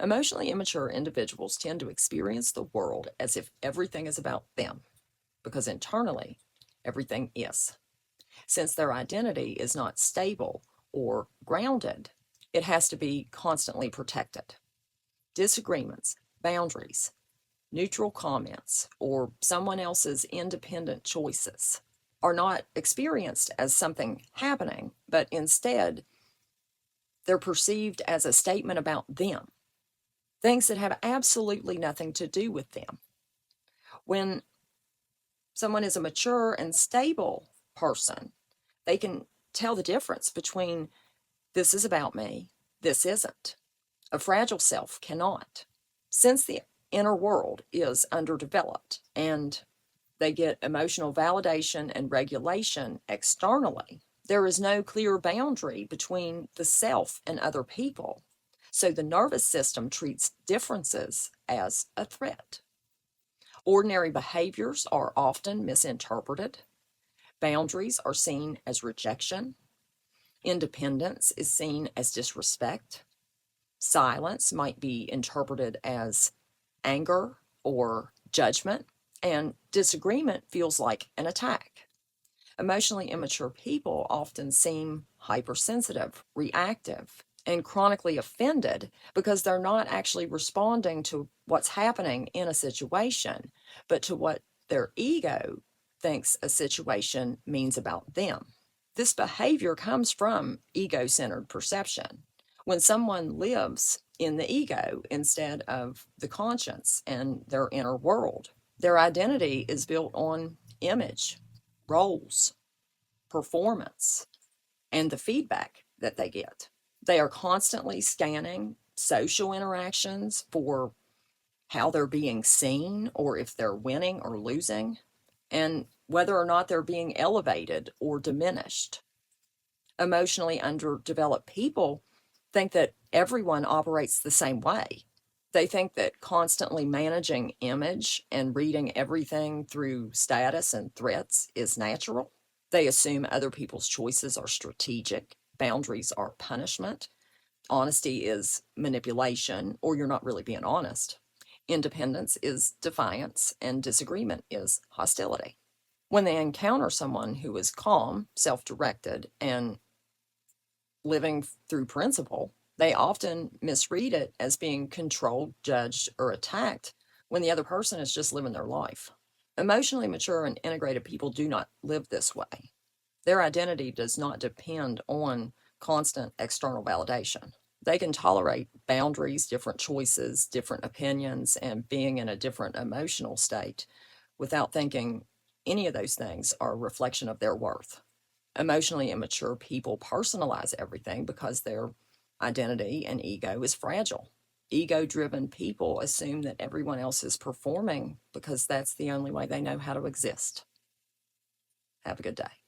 Emotionally immature individuals tend to experience the world as if everything is about them, because internally, everything is. Since their identity is not stable or grounded, it has to be constantly protected. Disagreements, boundaries, neutral comments, or someone else's independent choices are not experienced as something happening, but instead they're perceived as a statement about them, things that have absolutely nothing to do with them. When someone is a mature and stable person, they can tell the difference between this is about me, this isn't. A fragile self cannot. Since the inner world is underdeveloped and they get emotional validation and regulation externally, there is no clear boundary between the self and other people. So the nervous system treats differences as a threat. Ordinary behaviors are often misinterpreted. Boundaries are seen as rejection. Independence is seen as disrespect. Silence might be interpreted as anger or judgment, and disagreement feels like an attack. Emotionally immature people often seem hypersensitive, reactive, and chronically offended because they're not actually responding to what's happening in a situation, but to what their ego thinks a situation means about them. This behavior comes from ego centered perception. When someone lives in the ego instead of the conscience and their inner world, their identity is built on image, roles, performance, and the feedback that they get. They are constantly scanning social interactions for how they're being seen or if they're winning or losing, and whether or not they're being elevated or diminished. Emotionally underdeveloped people think that everyone operates the same way. They think that constantly managing image and reading everything through status and threats is natural. They assume other people's choices are strategic, boundaries are punishment, honesty is manipulation, or you're not really being honest. Independence is defiance, and disagreement is hostility. When they encounter someone who is calm, self directed, and living through principle, they often misread it as being controlled, judged, or attacked when the other person is just living their life. Emotionally mature and integrated people do not live this way. Their identity does not depend on constant external validation. They can tolerate boundaries, different choices, different opinions, and being in a different emotional state without thinking any of those things are a reflection of their worth. Emotionally immature people personalize everything because their identity and ego is fragile. Ego driven people assume that everyone else is performing because that's the only way they know how to exist. Have a good day.